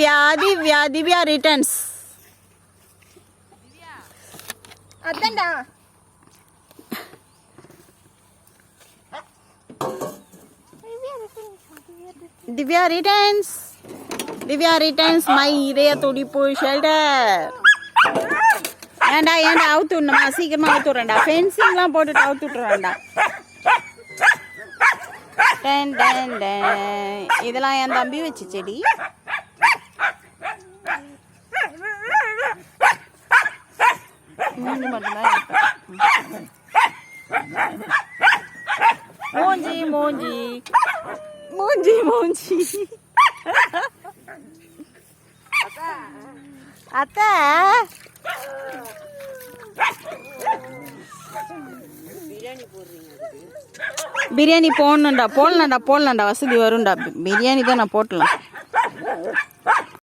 Divya returns. அதான்டா Divya returns my இதய துடிப்பு ஷெல்டர். ஏன்டா அவுத்து விடணுமா? சீக்கிரமா அவுத்து விட்றேன்டா. ஃபென்சிங்லாம் போட்டுட்டு அவுத்து விட்டுறேன்டா. இதெல்லாம் என் தம்பி வச்சு செடி. மட்டும்தான் மூஞ்சி அத்தை பிரியாணி போடணும்டா. போடலாம்டா வசதி வரும்டா. பிரியாணி தான் நான் போட்டலாம்.